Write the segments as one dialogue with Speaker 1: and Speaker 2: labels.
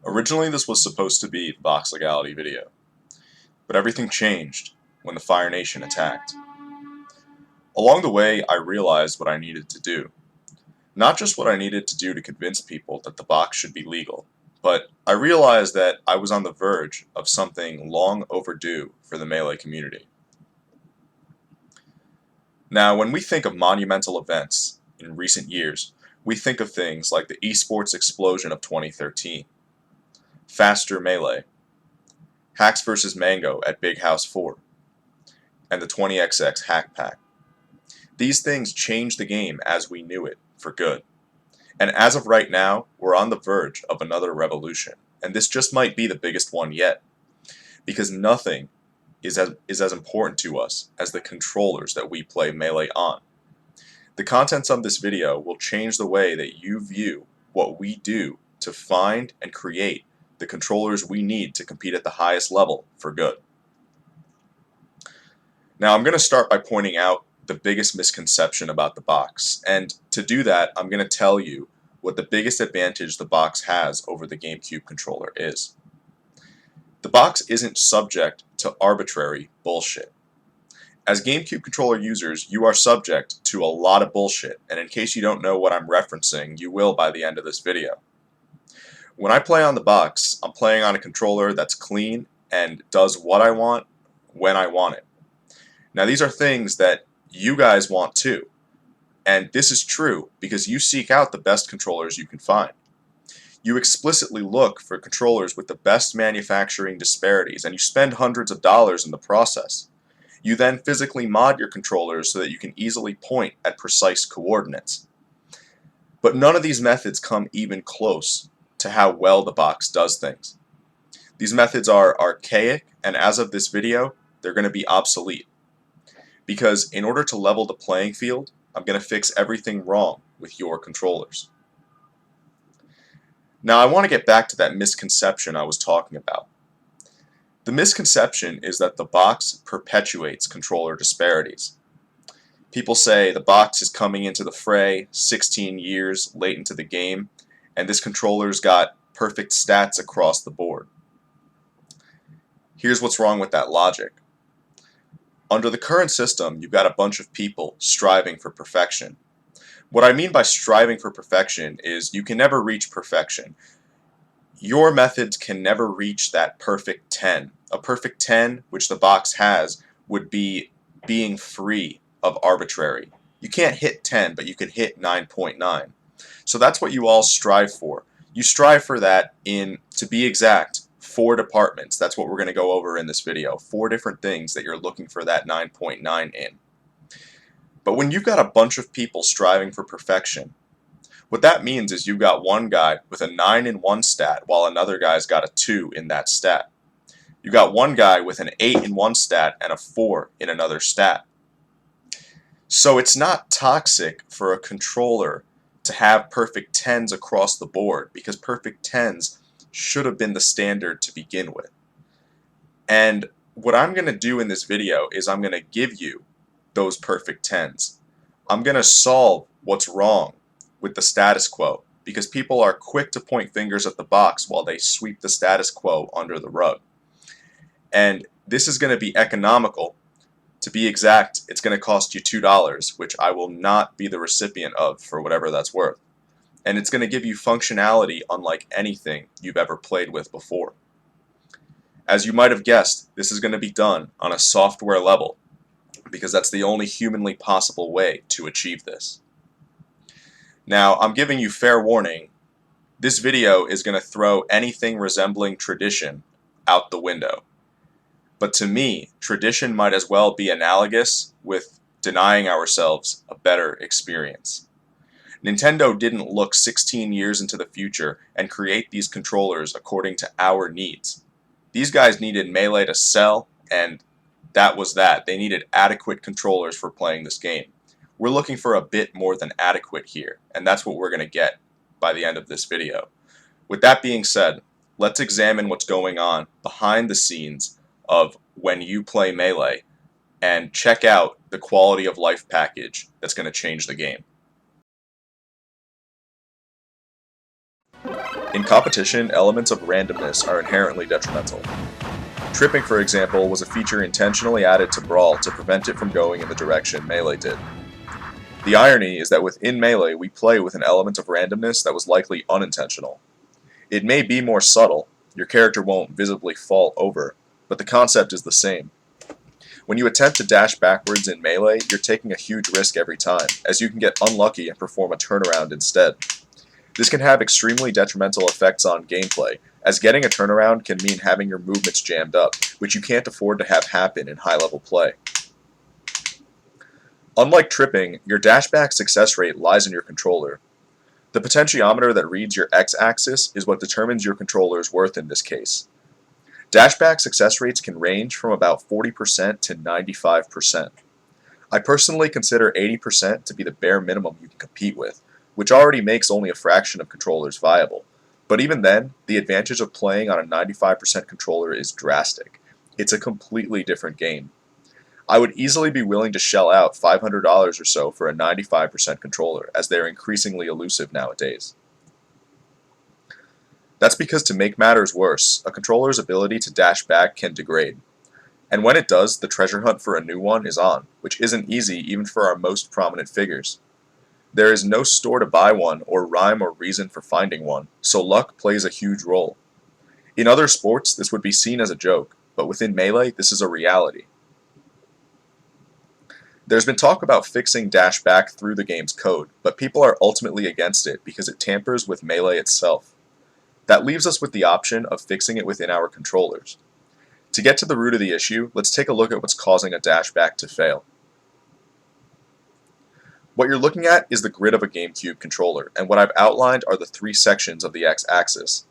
Speaker 1: Originally, this was supposed to be the box legality video, but everything changed when the Fire Nation attacked. Along the way, I realized what I needed to do. Not just what I needed to do to convince people that the box should be legal, but I realized that I was on the verge of something long overdue for the Melee community. Now, when we think of monumental events in recent years, we think of things like the esports explosion of 2013, faster Melee, Hacks vs. Mango at Big House 4, and the 20XX Hack Pack. These things changed the game as we knew it, for good. And as of right now, we're on the verge of another revolution, and this just might be the biggest one yet, because nothing is as important to us as the controllers that we play Melee on. The contents of this video will change the way that you view what we do to find and create the controllers we need to compete at the highest level for good. Now I'm going to start by pointing out the biggest misconception about the box, and to do that I'm going to tell you what the biggest advantage the box has over the GameCube controller is. The box isn't subject to arbitrary bullshit. As GameCube controller users, you are subject to a lot of bullshit, and in case you don't know what I'm referencing, you will by the end of this video. When I play on the box, I'm playing on a controller that's clean and does what I want when I want it. Now these are things that you guys want too, and this is true because you seek out the best controllers you can find. You explicitly look for controllers with the best manufacturing disparities, and you spend hundreds of dollars in the process. You then physically mod your controllers so that you can easily point at precise coordinates. But none of these methods come even close to how well the box does things. These methods are archaic, and as of this video, they're going to be obsolete. Because in order to level the playing field, I'm going to fix everything wrong with your controllers. Now I want to get back to that misconception I was talking about. The misconception is that the box perpetuates controller disparities. People say the box is coming into the fray 16 years late into the game, and this controller's got perfect stats across the board. Here's what's wrong with that logic. Under the current system, you've got a bunch of people striving for perfection. What I mean by striving for perfection is you can never reach perfection. Your methods can never reach that perfect 10. A perfect 10, which the box has, would be being free of arbitrary. You can't hit 10, but you can hit 9.9. So that's what you all strive for. You strive for that in, to be exact, 4 departments. That's what we're going to go over in this video. 4 different things that you're looking for that 9.9 in. But when you've got a bunch of people striving for perfection, what that means is you've got one guy with a 9 in one stat while another guy's got a 2 in that stat. You've got one guy with an 8 in one stat and a 4 in another stat. So it's not toxic for a controller to have perfect 10s across the board, because perfect 10s should have been the standard to begin with. And what I'm going to do in this video is I'm going to give you those perfect 10s. I'm going to solve what's wrong with the status quo, because people are quick to point fingers at the box while they sweep the status quo under the rug. And this is going to be economical. To be exact, it's going to cost you $2, which I will not be the recipient of for whatever that's worth. And it's going to give you functionality unlike anything you've ever played with before. As you might have guessed, this is going to be done on a software level, because that's the only humanly possible way to achieve this. Now, I'm giving you fair warning, this video is going to throw anything resembling tradition out the window. But to me, tradition might as well be analogous with denying ourselves a better experience. Nintendo didn't look 16 years into the future and create these controllers according to our needs. These guys needed Melee to sell, and that was that. They needed adequate controllers for playing this game. We're looking for a bit more than adequate here, and that's what we're going to get by the end of this video. With that being said, let's examine what's going on behind the scenes of when you play Melee, and check out the quality of life package that's going to change the game. In competition, elements of randomness are inherently detrimental. Tripping, for example, was a feature intentionally added to Brawl to prevent it from going in the direction Melee did. The irony is that within Melee, we play with an element of randomness that was likely unintentional. It may be more subtle, your character won't visibly fall over, but the concept is the same. When you attempt to dash backwards in Melee, you're taking a huge risk every time, as you can get unlucky and perform a turnaround instead. This can have extremely detrimental effects on gameplay, as getting a turnaround can mean having your movements jammed up, which you can't afford to have happen in high-level play. Unlike tripping, your dashback success rate lies in your controller. The potentiometer that reads your x-axis is what determines your controller's worth in this case. Dashback success rates can range from about 40% to 95%. I personally consider 80% to be the bare minimum you can compete with, which already makes only a fraction of controllers viable. But even then, the advantage of playing on a 95% controller is drastic. It's a completely different game. I would easily be willing to shell out $500 or so for a 95% controller, as they're increasingly elusive nowadays. That's because, to make matters worse, a controller's ability to dash back can degrade. And when it does, the treasure hunt for a new one is on, which isn't easy even for our most prominent figures. There is no store to buy one or rhyme or reason for finding one, so luck plays a huge role. In other sports, this would be seen as a joke, but within Melee, this is a reality. There's been talk about fixing dash back through the game's code, but people are ultimately against it because it tampers with Melee itself. That leaves us with the option of fixing it within our controllers. To get to the root of the issue, let's take a look at what's causing a dash back to fail. What you're looking at is the grid of a GameCube controller, and what I've outlined are the three sections of the x-axis.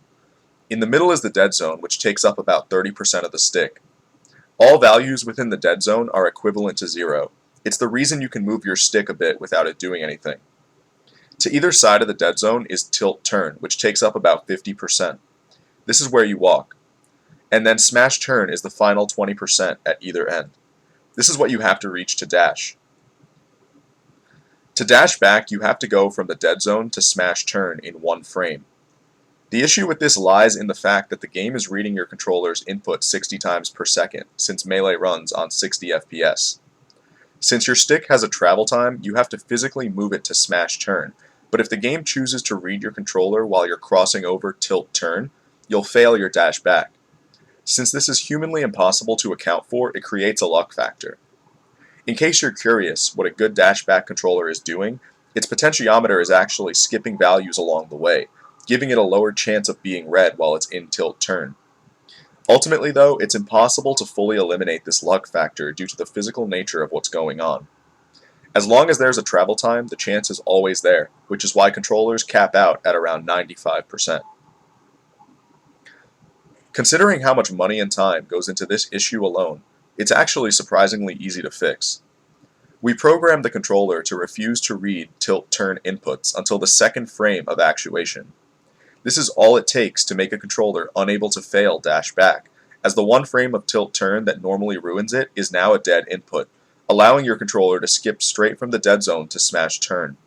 Speaker 1: In the middle is the dead zone, which takes up about 30% of the stick. All values within the dead zone are equivalent to 0. It's the reason you can move your stick a bit without it doing anything. To either side of the dead zone is tilt-turn, which takes up about 50%. This is where you walk. And then smash-turn is the final 20% at either end. This is what you have to reach to dash. To dash back, you have to go from the dead zone to smash-turn in one frame. The issue with this lies in the fact that the game is reading your controller's input 60 times per second, since Melee runs on 60 FPS. Since your stick has a travel time, you have to physically move it to smash turn, but if the game chooses to read your controller while you're crossing over tilt turn, you'll fail your dash back. Since this is humanly impossible to account for, it creates a luck factor. In case you're curious what a good dash back controller is doing, its potentiometer is actually skipping values along the way, giving it a lower chance of being read while it's in tilt turn. Ultimately, though, it's impossible to fully eliminate this luck factor due to the physical nature of what's going on. As long as there's a travel time, the chance is always there, which is why controllers cap out at around 95%. Considering how much money and time goes into this issue alone, it's actually surprisingly easy to fix. We programmed the controller to refuse to read tilt-turn inputs until the second frame of actuation. This is all it takes to make a controller unable to fail dash back, as the one frame of tilt-turn that normally ruins it is now a dead input, allowing your controller to skip straight from the dead zone to smash turn.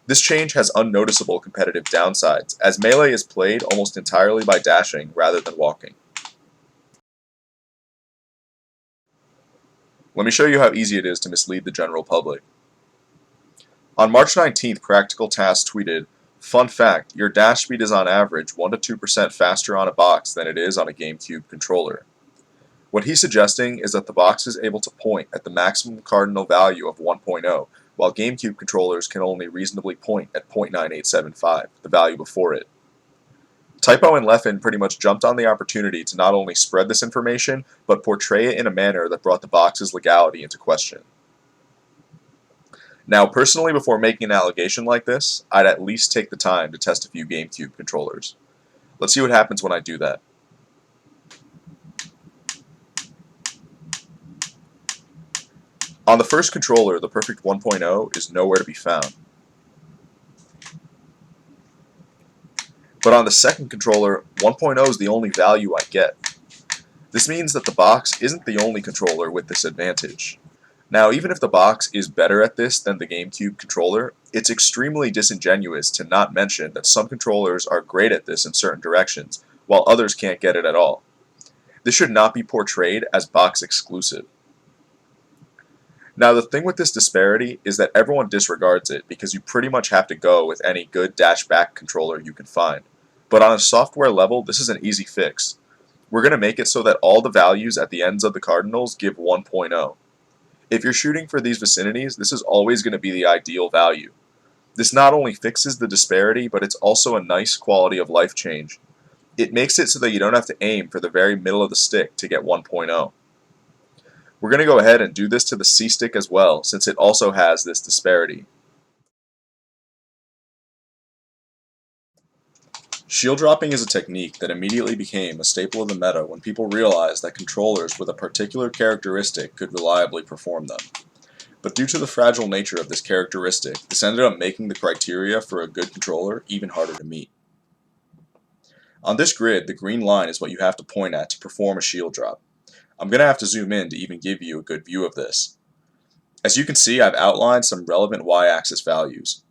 Speaker 1: This change has unnoticeable competitive downsides, as Melee is played almost entirely by dashing rather than walking. Let me show you how easy it is to mislead the general public. On March 19th, Practical Task tweeted, "Fun fact, your dash speed is on average 1 to 2% faster on a box than it is on a GameCube controller." What he's suggesting is that the box is able to point at the maximum cardinal value of 1.0, while GameCube controllers can only reasonably point at 0.9875, the value before it. Typo and Leffen pretty much jumped on the opportunity to not only spread this information, but portray it in a manner that brought the box's legality into question. Now, personally, before making an allegation like this, I'd at least take the time to test a few GameCube controllers. Let's see what happens when I do that. On the first controller, the perfect 1.0 is nowhere to be found. But on the second controller, 1.0 is the only value I get. This means that the box isn't the only controller with this advantage. Now, even if the box is better at this than the GameCube controller, it's extremely disingenuous to not mention that some controllers are great at this in certain directions, while others can't get it at all. This should not be portrayed as box exclusive. Now, the thing with this disparity is that everyone disregards it because you pretty much have to go with any good dash-back controller you can find. But on a software level, this is an easy fix. We're going to make it so that all the values at the ends of the cardinals give 1.0. If you're shooting for these vicinities, this is always going to be the ideal value. This not only fixes the disparity, but it's also a nice quality of life change. It makes it so that you don't have to aim for the very middle of the stick to get 1.0. We're going to go ahead and do this to the C stick as well, since it also has this disparity. Shield dropping is a technique that immediately became a staple of the meta when people realized that controllers with a particular characteristic could reliably perform them. But due to the fragile nature of this characteristic, this ended up making the criteria for a good controller even harder to meet. On this grid, the green line is what you have to point at to perform a shield drop. I'm going to have to zoom in to even give you a good view of this. As you can see, I've outlined some relevant y-axis values.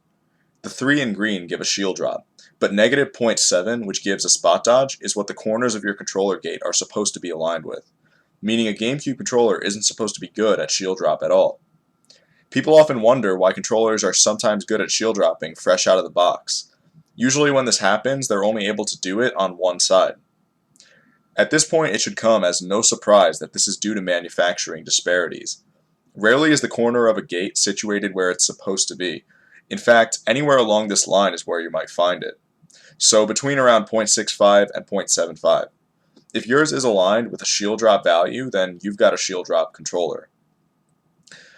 Speaker 1: The 3 in green give a shield drop, but negative 0.7, which gives a spot dodge, is what the corners of your controller gate are supposed to be aligned with, meaning a GameCube controller isn't supposed to be good at shield drop at all. People often wonder why controllers are sometimes good at shield dropping fresh out of the box. Usually when this happens, they're only able to do it on one side. At this point, it should come as no surprise that this is due to manufacturing disparities. Rarely is the corner of a gate situated where it's supposed to be. In fact, anywhere along this line is where you might find it. So between around 0.65 and 0.75. If yours is aligned with a shield drop value, then you've got a shield drop controller.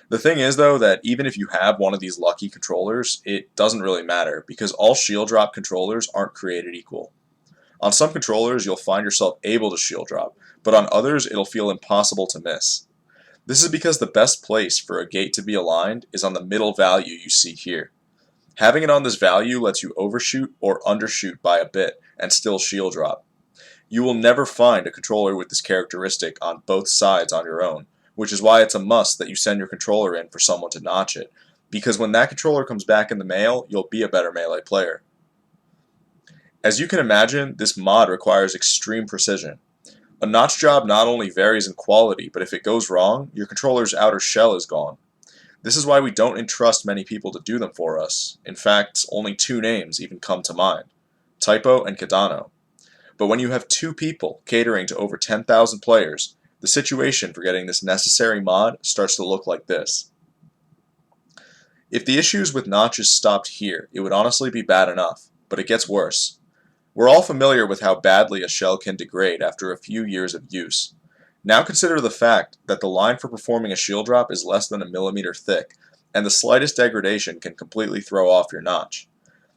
Speaker 1: The thing is though that even if you have one of these lucky controllers, it doesn't really matter because all shield drop controllers aren't created equal. On some controllers you'll find yourself able to shield drop, but on others it'll feel impossible to miss. This is because the best place for a gate to be aligned is on the middle value you see here. Having it on this value lets you overshoot or undershoot by a bit and still shield drop. You will never find a controller with this characteristic on both sides on your own, which is why it's a must that you send your controller in for someone to notch it, because when that controller comes back in the mail, you'll be a better melee player. As you can imagine, this mod requires extreme precision. A notch job not only varies in quality, but if it goes wrong, your controller's outer shell is gone. This is why we don't entrust many people to do them for us. In fact, only 2 names even come to mind, Typo and Cardano. But when you have 2 people catering to over 10,000 players, the situation for getting this necessary mod starts to look like this. If the issues with notches stopped here, it would honestly be bad enough, but it gets worse. We're all familiar with how badly a shell can degrade after a few years of use. Now consider the fact that the line for performing a shield drop is less than a millimeter thick, and the slightest degradation can completely throw off your notch.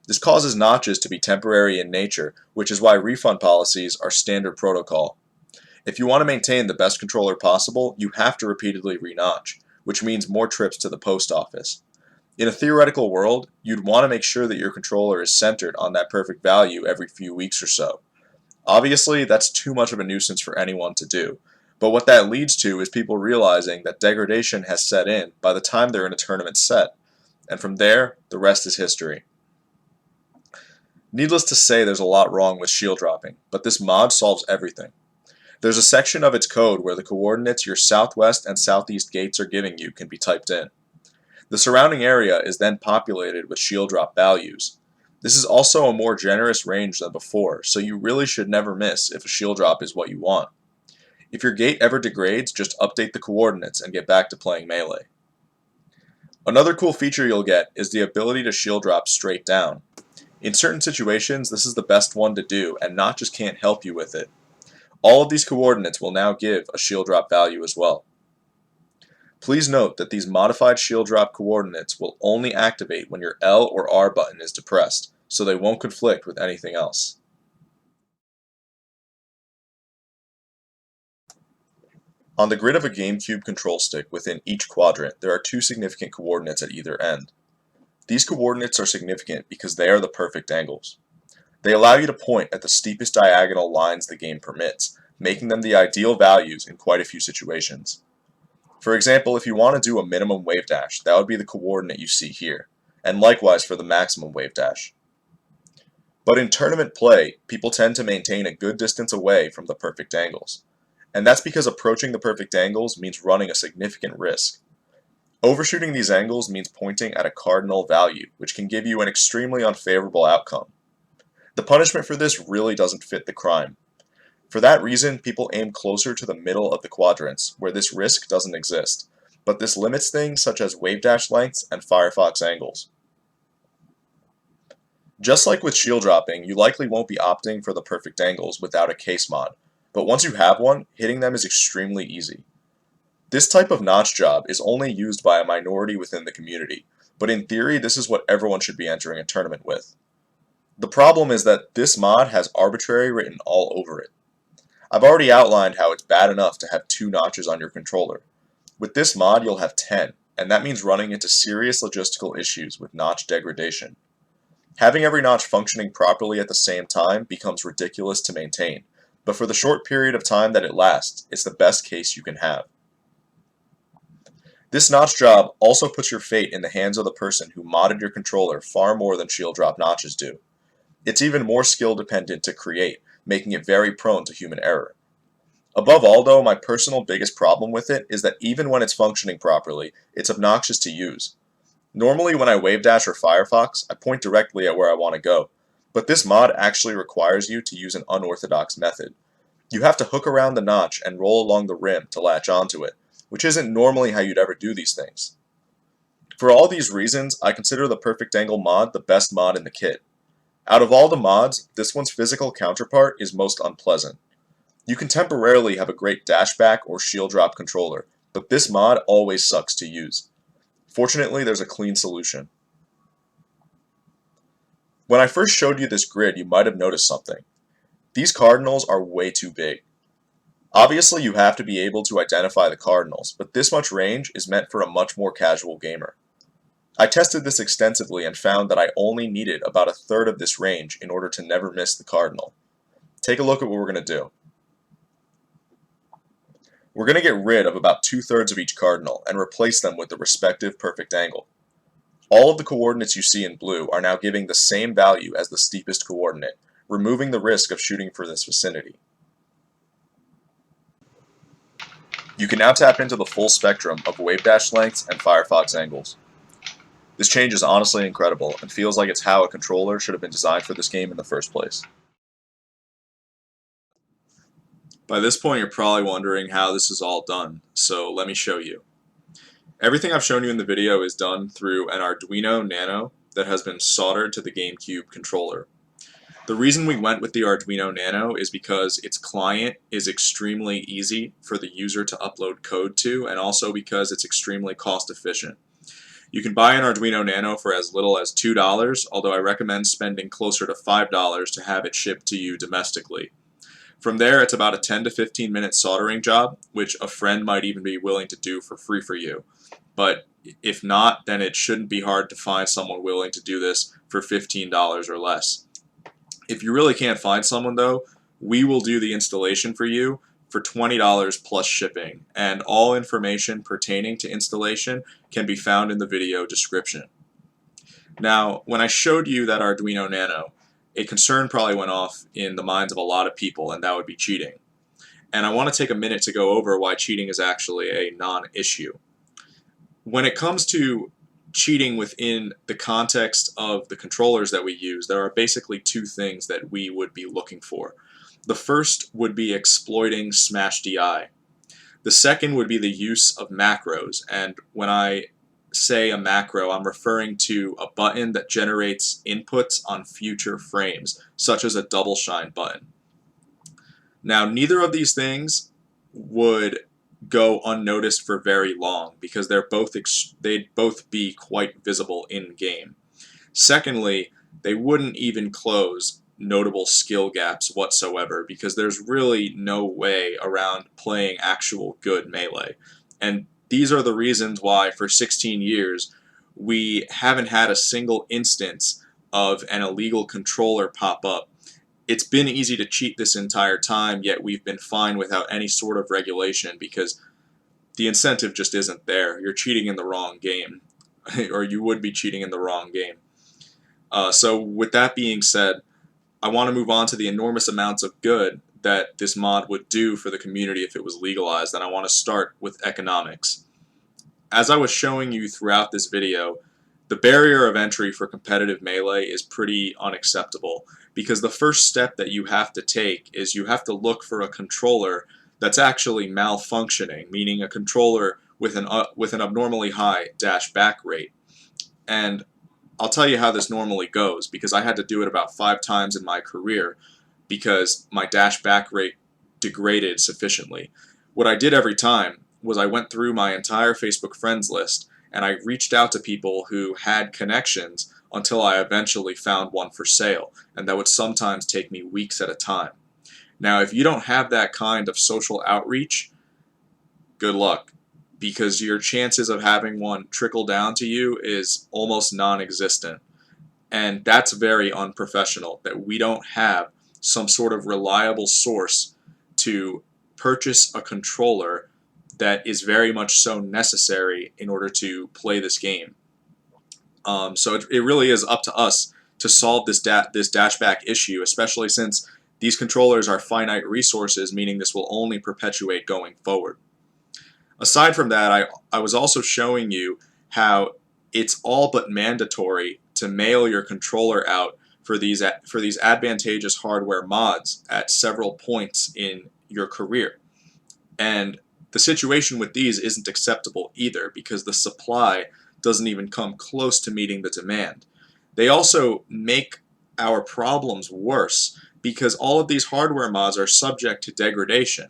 Speaker 1: This causes notches to be temporary in nature, which is why refund policies are standard protocol. If you want to maintain the best controller possible, you have to repeatedly re-notch, which means more trips to the post office. In a theoretical world, you'd want to make sure that your controller is centered on that perfect value every few weeks or so. Obviously, that's too much of a nuisance for anyone to do, but what that leads to is people realizing that degradation has set in by the time they're in a tournament set, and from there, the rest is history. Needless to say, there's a lot wrong with shield dropping, but this mod solves everything. There's a section of its code where the coordinates your southwest and southeast gates are giving you can be typed in. The surrounding area is then populated with shield drop values. This is also a more generous range than before, so you really should never miss if a shield drop is what you want. If your gate ever degrades, just update the coordinates and get back to playing melee. Another cool feature you'll get is the ability to shield drop straight down. In certain situations, this is the best one to do, and notches can't help you with it. All of these coordinates will now give a shield drop value as well. Please note that these modified shield drop coordinates will only activate when your L or R button is depressed, so they won't conflict with anything else. On the grid of a GameCube control stick within each quadrant, there are 2 significant coordinates at either end. These coordinates are significant because they are the perfect angles. They allow you to point at the steepest diagonal lines the game permits, making them the ideal values in quite a few situations. For example, if you want to do a minimum wave dash, that would be the coordinate you see here, and likewise for the maximum wave dash. But in tournament play, people tend to maintain a good distance away from the perfect angles, and that's because approaching the perfect angles means running a significant risk. Overshooting these angles means pointing at a cardinal value, which can give you an extremely unfavorable outcome. The punishment for this really doesn't fit the crime. For that reason, people aim closer to the middle of the quadrants, where this risk doesn't exist, but this limits things such as wave dash lengths and Firefox angles. Just like with shield dropping, you likely won't be opting for the perfect angles without a case mod, but once you have one, hitting them is extremely easy. This type of notch job is only used by a minority within the community, but in theory this is what everyone should be entering a tournament with. The problem is that this mod has arbitrary written all over it. I've already outlined how it's bad enough to have 2 notches on your controller. With this mod you'll have 10, and that means running into serious logistical issues with notch degradation. Having every notch functioning properly at the same time becomes ridiculous to maintain, but for the short period of time that it lasts, it's the best case you can have. This notch job also puts your fate in the hands of the person who modded your controller far more than shield drop notches do. It's even more skill dependent to create, making it very prone to human error. Above all though, my personal biggest problem with it is that even when it's functioning properly, it's obnoxious to use. Normally when I wave dash or Firefox, I point directly at where I want to go, but this mod actually requires you to use an unorthodox method. You have to hook around the notch and roll along the rim to latch onto it, which isn't normally how you'd ever do these things. For all these reasons, I consider the perfect angle mod the best mod in the kit. Out of all the mods, this one's physical counterpart is most unpleasant. You can temporarily have a great dashback or shield drop controller, but this mod always sucks to use. Fortunately, there's a clean solution. When I first showed you this grid, you might have noticed something. These cardinals are way too big. Obviously, you have to be able to identify the cardinals, but this much range is meant for a much more casual gamer. I tested this extensively and found that I only needed about a third of this range in order to never miss the cardinal. Take a look at what we're going to do. We're going to get rid of about 2/3 of each cardinal and replace them with the respective perfect angle. All of the coordinates you see in blue are now giving the same value as the steepest coordinate, removing the risk of shooting for this vicinity. You can now tap into the full spectrum of wave dash lengths and Firefox angles. This change is honestly incredible and feels like it's how a controller should have been designed for this game in the first place. By this point you're probably wondering how this is all done, so let me show you. Everything I've shown you in the video is done through an Arduino Nano that has been soldered to the GameCube controller. The reason we went with the Arduino Nano is because its client is extremely easy for the user to upload code to, and also because it's extremely cost efficient. You can buy an Arduino Nano for as little as $2, although I recommend spending closer to $5 to have it shipped to you domestically. From there, it's about a 10 to 15 minute soldering job, which a friend might even be willing to do for free for you. But if not, then it shouldn't be hard to find someone willing to do this for $15 or less. If you really can't find someone though, we will do the installation for you for $20 plus shipping, and all information pertaining to installation can be found in the video description. Now, when I showed you that Arduino Nano, a concern probably went off in the minds of a lot of people, and that would be cheating. And I want to take a minute to go over why cheating is actually a non-issue. When it comes to cheating within the context of the controllers that we use, there are basically 2 things that we would be looking for. The first would be exploiting Smash DI. The second would be the use of macros, and when I say a macro, I'm referring to a button that generates inputs on future frames, such as a double shine button. Now, neither of these things would go unnoticed for very long because they'd both be quite visible in game. Secondly, they wouldn't even close notable skill gaps whatsoever because there's really no way around playing actual good melee. And these are the reasons why for 16 years we haven't had a single instance of an illegal controller pop up. It's been easy to cheat this entire time, yet we've been fine without any sort of regulation because the incentive just isn't there. You're cheating in the wrong game, or you would be cheating in the wrong game. So with that being said, I want to move on to the enormous amounts of good that this mod would do for the community if it was legalized, and I want to start with economics. As I was showing you throughout this video, the barrier of entry for competitive Melee is pretty unacceptable, because the first step that you have to take is you have to look for a controller that's actually malfunctioning, meaning a controller with an abnormally high dash back rate. And I'll tell you how this normally goes, because I had to do it about 5 times in my career because my dash back rate degraded sufficiently. What I did every time was I went through my entire Facebook friends list and I reached out to people who had connections until I eventually found one for sale, and that would sometimes take me weeks at a time. Now, if you don't have that kind of social outreach, good luck, because your chances of having one trickle down to you is almost non-existent. And that's very unprofessional, that we don't have some sort of reliable source to purchase a controller that is very much so necessary in order to play this game. So it really is up to us to solve this dashback issue, especially since these controllers are finite resources, meaning this will only perpetuate going forward. Aside from that, I was also showing you how it's all but mandatory to mail your controller out for these advantageous hardware mods at several points in your career. And the situation with these isn't acceptable either, because the supply doesn't even come close to meeting the demand. They also make our problems worse, because all of these hardware mods are subject to degradation,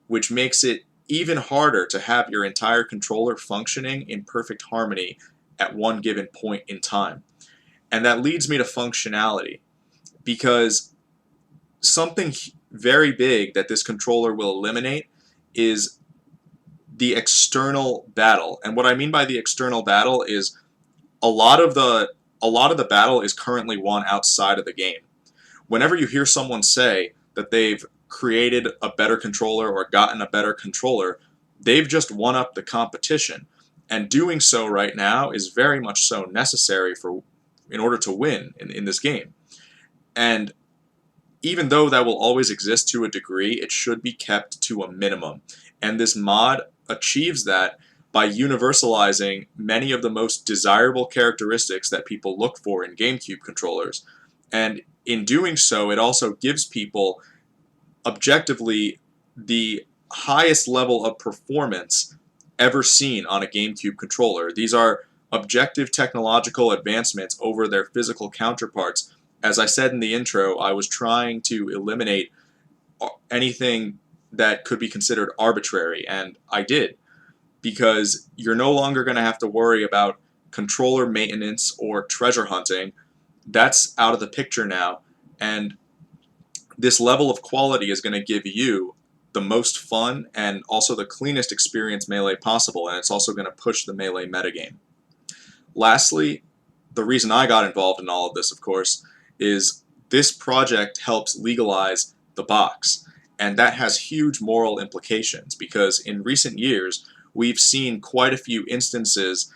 Speaker 1: which makes it even harder to have your entire controller functioning in perfect harmony at one given point in time. And that leads me to functionality, because something very big that this controller will eliminate is the external battle. And what I mean by the external battle is a lot of the battle is currently won outside of the game. Whenever you hear someone say that they've created a better controller or gotten a better controller, they've just won up the competition. And doing so right now is very much so necessary in order to win in this game. And even though that will always exist to a degree, it should be kept to a minimum. And this mod achieves that by universalizing many of the most desirable characteristics that people look for in GameCube controllers. And in doing so, it also gives people objectively the highest level of performance ever seen on a GameCube controller. These are objective technological advancements over their physical counterparts. As I said in the intro, I was trying to eliminate anything that could be considered arbitrary, and I did, because you're no longer going to have to worry about controller maintenance or treasure hunting. That's out of the picture now, and this level of quality is going to give you the most fun and also the cleanest experience Melee possible, and it's also going to push the Melee metagame. Lastly, the reason I got involved in all of this, of course, is this project helps legalize the box, and that has huge moral implications, because in recent years we've seen quite a few instances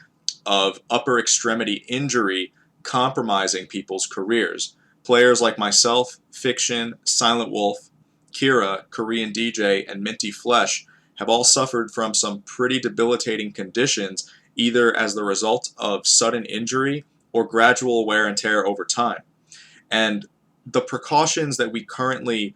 Speaker 1: of upper extremity injury compromising people's careers. Players like myself, Fiction, Silent Wolf, Kira, Korean DJ, and Minty Flesh have all suffered from some pretty debilitating conditions, either as the result of sudden injury or gradual wear and tear over time. And the precautions that we currently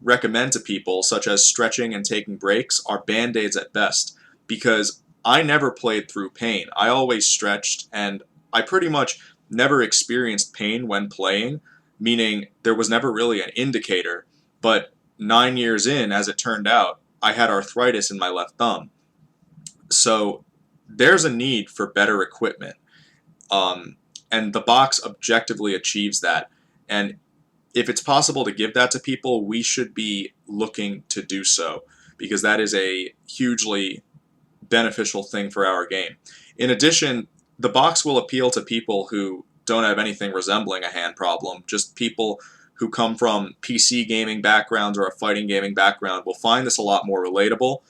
Speaker 1: recommend to people, such as stretching and taking breaks, are band-aids at best, because I never played through pain. I always stretched, and I pretty much never experienced pain when playing, meaning there was never really an indicator. But 9 years in, as it turned out, I had arthritis in my left thumb. So there's a need for better equipment, and the box objectively achieves that. And if it's possible to give that to people, we should be looking to do so, because that is a hugely beneficial thing for our game. In addition, the box will appeal to people who don't have anything resembling a hand problem. Just people who come from PC gaming backgrounds or a fighting gaming background will find this a lot more relatable.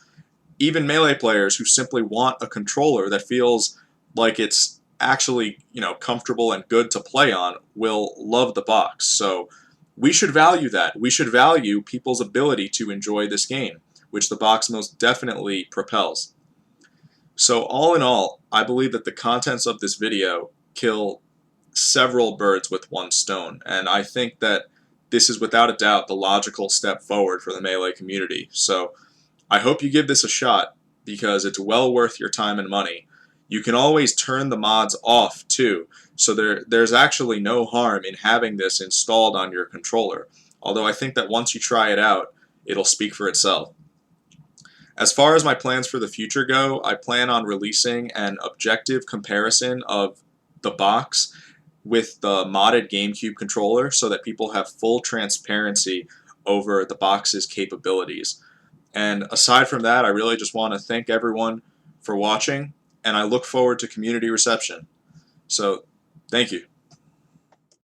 Speaker 1: even Melee players who simply want a controller that feels like it's actually, comfortable and good to play on will love the box. So we should value that. We should value people's ability to enjoy this game, which the box most definitely propels. So all in all, I believe that the contents of this video kill several birds with one stone, and I think that this is without a doubt the logical step forward for the Melee community. So I hope you give this a shot, because it's well worth your time and money. You can always turn the mods off too, so there's actually no harm in having this installed on your controller, although I think that once you try it out, it'll speak for itself. As far as my plans for the future go, I plan on releasing an objective comparison of the box with the modded GameCube controller so that people have full transparency over the box's capabilities. And aside from that, I really just want to thank everyone for watching, and I look forward to community reception. So, thank you.